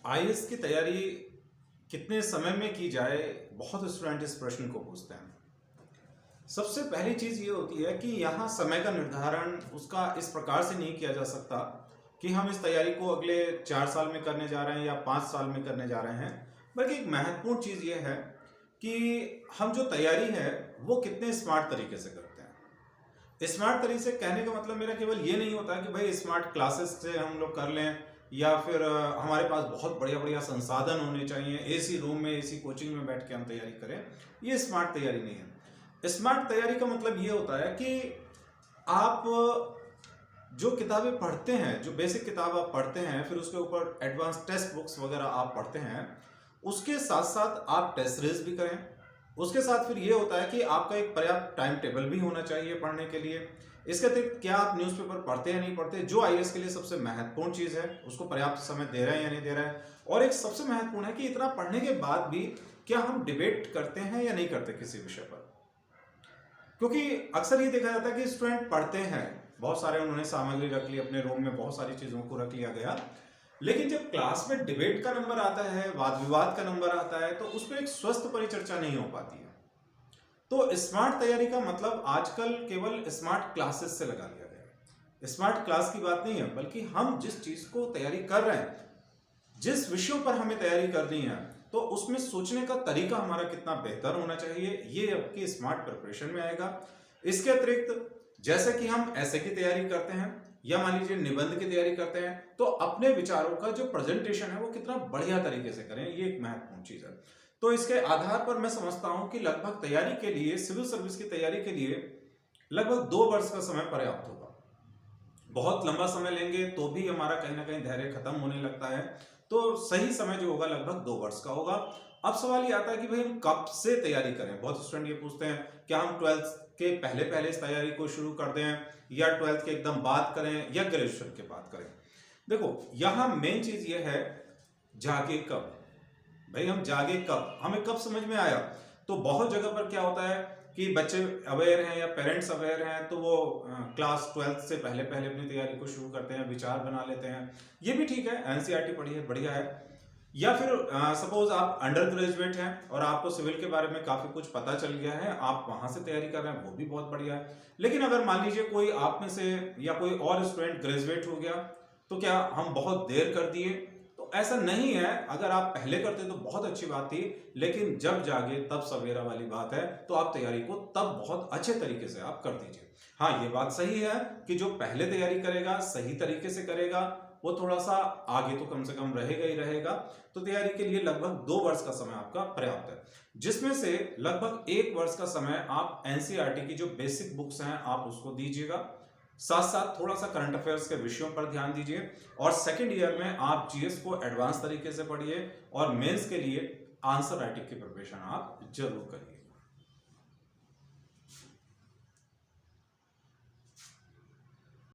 IAS की तैयारी कितने समय में की जाए, बहुत स्टूडेंट इस प्रश्न को पूछते हैं। सबसे पहली चीज ये होती है कि यहाँ समय का निर्धारण उसका इस प्रकार से नहीं किया जा सकता कि हम इस तैयारी को अगले 4 साल में करने जा रहे हैं या 5 साल में करने जा रहे हैं। बल्कि एक महत्वपूर्ण चीज ये है कि हम जो तैयारी है वो कितने स्मार्ट तरीके से करते हैं। स्मार्ट तरीके से कहने का मतलब मेरा केवल ये नहीं होता कि भाई स्मार्ट क्लासेस से हम लोग कर लें या फिर हमारे पास बहुत बढ़िया बढ़िया संसाधन होने चाहिए, एसी रूम में एसी कोचिंग में बैठ के हम तैयारी करें। ये स्मार्ट तैयारी नहीं है। स्मार्ट तैयारी का मतलब ये होता है कि आप जो किताबें पढ़ते हैं, जो बेसिक किताब आप पढ़ते हैं, फिर उसके ऊपर एडवांस टेक्स्ट बुक्स वगैरह आप पढ़ते हैं, उसके साथ साथ आप टेस्ट सीरीज भी करें। उसके साथ फिर ये होता है कि आपका एक पर्याप्त टाइम टेबल भी होना चाहिए पढ़ने के लिए। इसके अतिरिक्त क्या आप न्यूज़पेपर पढ़ते हैं या नहीं पढ़ते, जो आईएएस के लिए सबसे महत्वपूर्ण चीज़ है, उसको पर्याप्त समय दे रहे हैं या नहीं दे रहे हैं। और एक सबसे महत्वपूर्ण है कि इतना पढ़ने के बाद भी क्या हम डिबेट करते हैं या नहीं करते किसी विषय पर। क्योंकि अक्सर ये देखा जाता है कि स्टूडेंट पढ़ते हैं, बहुत सारे उन्होंने सामग्री रख ली अपने रूम में, बहुत सारी चीज़ों को रख लिया गया, लेकिन जब क्लास में डिबेट का नंबर आता है, वाद विवाद का नंबर आता है, तो उस पर एक स्वस्थ परिचर्चा नहीं हो पाती है। तो स्मार्ट तैयारी का मतलब आजकल केवल स्मार्ट क्लासेस से लगा लिया गया है। स्मार्ट क्लास की बात नहीं है, बल्कि हम जिस चीज को तैयारी कर रहे हैं, जिस विषयों पर हमें तैयारी करनी है, तो उसमें सोचने का तरीका हमारा कितना बेहतर होना चाहिए, ये आपकी स्मार्ट प्रिपरेशन में आएगा। इसके अतिरिक्त जैसे कि हम ऐसे की तैयारी करते हैं या मान लीजिए निबंध की तैयारी करते हैं, तो अपने विचारों का जो प्रेजेंटेशन है वो कितना बढ़िया तरीके से करें, ये एक महत्वपूर्ण चीज है। तो इसके आधार पर मैं समझता हूं कि लगभग तैयारी के लिए, सिविल सर्विस की तैयारी के लिए लगभग 2 वर्ष का समय पर्याप्त होगा। बहुत लंबा समय लेंगे तो भी हमारा कहीं ना कहीं धैर्य खत्म होने लगता है। तो सही समय जो होगा लगभग 2 वर्ष का होगा। अब सवाल ये आता है कि भाई हम कब से तैयारी करें। बहुत स्टूडेंट ये पूछते हैं, क्या हम 12th के पहले पहले इस तैयारी को शुरू कर दें या 12th के एकदम बाद करें या ग्रेजुएशन के बाद करें। देखो, यहाँ मेन चीज ये है, जागे कब। भाई हम जागे कब, हमें कब समझ में आया। तो बहुत जगह पर क्या होता है कि बच्चे अवेयर हैं या पेरेंट्स अवेयर हैं, तो वो क्लास 12th से पहले पहले अपनी तैयारी को शुरू करते हैं, विचार बना लेते हैं। ये भी ठीक है, एनसीईआरटी पढ़ी है, बढ़िया है। या फिर सपोज आप अंडर ग्रेजुएट हैं और आपको सिविल के बारे में काफी कुछ पता चल गया है, आप वहां से तैयारी कर रहे हैं, वो भी बहुत बढ़िया है। लेकिन अगर मान लीजिए कोई आप में से या कोई और स्टूडेंट ग्रेजुएट हो गया, तो क्या हम बहुत देर कर दिए? तो ऐसा नहीं है। अगर आप पहले करते तो बहुत अच्छी बात थी, लेकिन जब जागे तब सवेरा वाली बात है। तो आप तैयारी को तब बहुत अच्छे तरीके से आप कर दीजिए। हाँ, ये बात सही है कि जो पहले तैयारी करेगा, सही तरीके से करेगा, वो थोड़ा सा आगे तो कम से कम रहेगा ही रहेगा। तो तैयारी के लिए लगभग 2 वर्ष का समय आपका पर्याप्त है, जिसमें से लगभग 1 वर्ष का समय आप एनसीईआरटी की जो बेसिक बुक्स हैं आप उसको दीजिएगा। साथ साथ थोड़ा सा करंट अफेयर्स के विषयों पर ध्यान दीजिए। और सेकेंड ईयर में आप जीएस को एडवांस तरीके से पढ़िए और मेंस के लिए आंसर राइटिंग की प्रिपरेशन आप जरूर करिए।